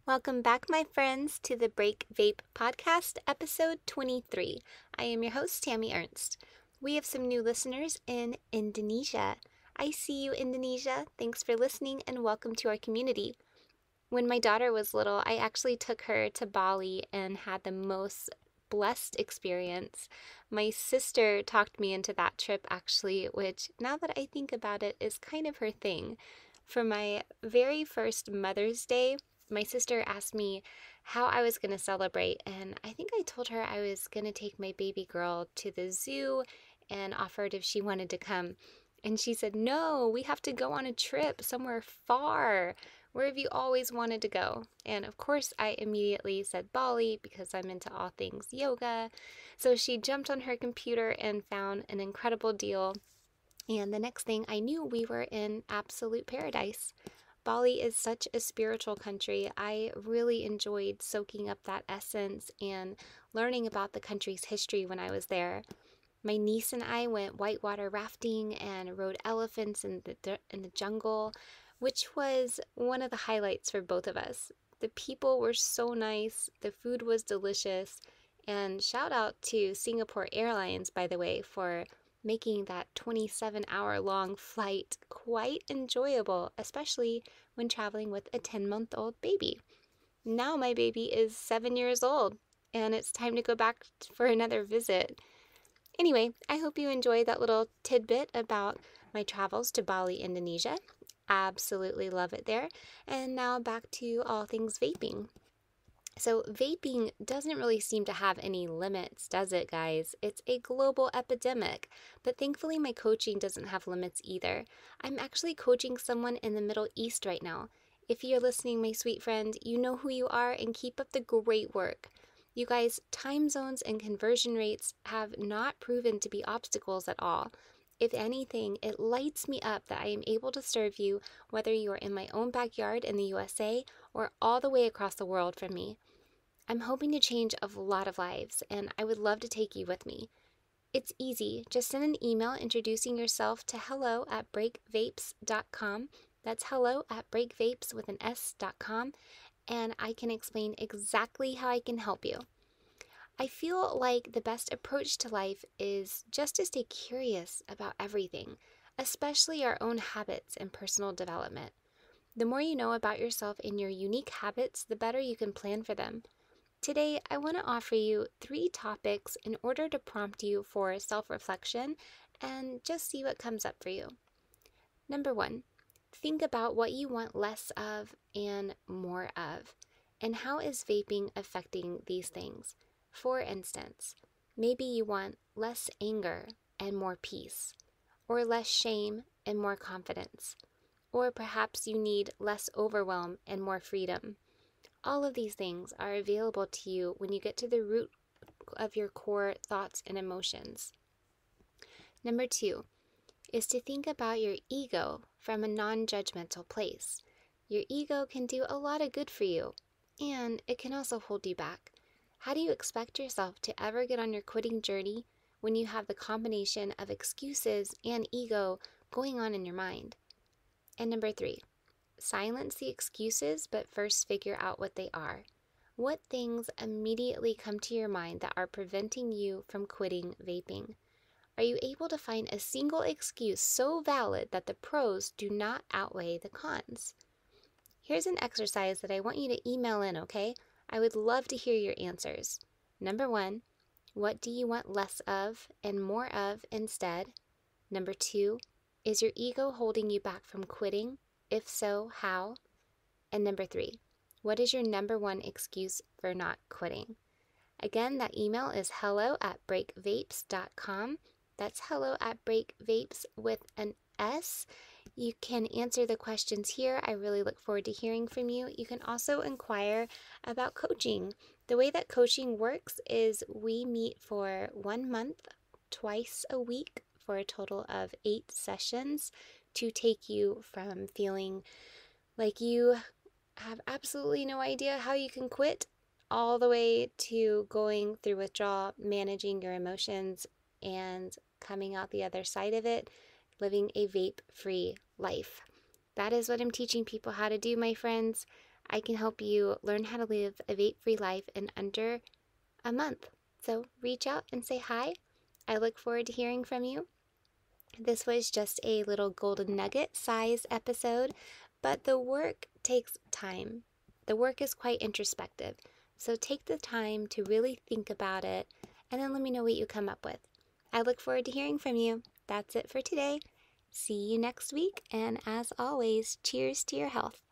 Welcome back, my friends, to the Break Vape podcast, episode 23. I am your host, Tami Ernst. We have some new listeners in Indonesia. I see you, Indonesia. Thanks for listening and welcome to our community. When my daughter was little, I actually took her to Bali and had the most blessed experience. My sister talked me into that trip, actually, which, now that I think about it, is kind of her thing. For my very first Mother's Day, my sister asked me how I was going to celebrate, and I think I told her I was going to take my baby girl to the zoo and offered if she wanted to come. And she said, "No, we have to go on a trip somewhere far. Where have you always wanted to go?" And of course, I immediately said Bali because I'm into all things yoga. So she jumped on her computer and found an incredible deal. And the next thing I knew, we were in absolute paradise. Bali is such a spiritual country. I really enjoyed soaking up that essence and learning about the country's history when I was there. My niece and I went whitewater rafting and rode elephants in the jungle, which was one of the highlights for both of us. The people were so nice, the food was delicious, and shout out to Singapore Airlines, by the way, for making that 27-hour-long flight quite enjoyable, especially when traveling with a 10-month-old baby. Now my baby is 7 years old, and it's time to go back for another visit. Anyway, I hope you enjoyed that little tidbit about my travels to Bali, Indonesia. Absolutely love it there. And now back to all things vaping. So vaping doesn't really seem to have any limits, does it, guys? It's a global epidemic, but thankfully my coaching doesn't have limits either. I'm actually coaching someone in the Middle East right now. If you're listening, my sweet friend, you know who you are and keep up the great work. You guys, time zones and conversion rates have not proven to be obstacles at all. If anything, it lights me up that I am able to serve you, whether you are in my own backyard in the USA or all the way across the world from me. I'm hoping to change a lot of lives, and I would love to take you with me. It's easy. Just send an email introducing yourself to hello@breakvapes.com. That's hello@breakvapes with an S.com, and I can explain exactly how I can help you. I feel like the best approach to life is just to stay curious about everything, especially our own habits and personal development. The more you know about yourself and your unique habits, the better you can plan for them. Today, I want to offer you 3 topics in order to prompt you for self-reflection and just see what comes up for you. Number 1, think about what you want less of and more of, and how is vaping affecting these things. For instance, maybe you want less anger and more peace, or less shame and more confidence, or perhaps you need less overwhelm and more freedom. All of these things are available to you when you get to the root of your core thoughts and emotions. Number 2 is to think about your ego from a non-judgmental place. Your ego can do a lot of good for you, and it can also hold you back. How do you expect yourself to ever get on your quitting journey when you have the combination of excuses and ego going on in your mind? And number 3, silence the excuses, but first figure out what they are. What things immediately come to your mind that are preventing you from quitting vaping? Are you able to find a single excuse so valid that the pros do not outweigh the cons? Here's an exercise that I want you to email in, okay? I would love to hear your answers. Number 1, what do you want less of and more of instead? Number 2, is your ego holding you back from quitting? If so, how? And number 3, what is your number 1 excuse for not quitting? Again, that email is hello@breakvapes.com. That's hello@breakvapes with an S. You can answer the questions here. I really look forward to hearing from you. You can also inquire about coaching. The way that coaching works is we meet for 1 month, twice a week, for a total of 8 sessions to take you from feeling like you have absolutely no idea how you can quit all the way to going through withdrawal, managing your emotions, and coming out the other side of it, living a vape-free life. That is what I'm teaching people how to do, my friends. I can help you learn how to live a vape-free life in under a month. So reach out and say hi. I look forward to hearing from you. This was just a little golden nugget size episode, but the work takes time. The work is quite introspective. So take the time to really think about it and then let me know what you come up with. I look forward to hearing from you. That's it for today. See you next week, and as always, cheers to your health.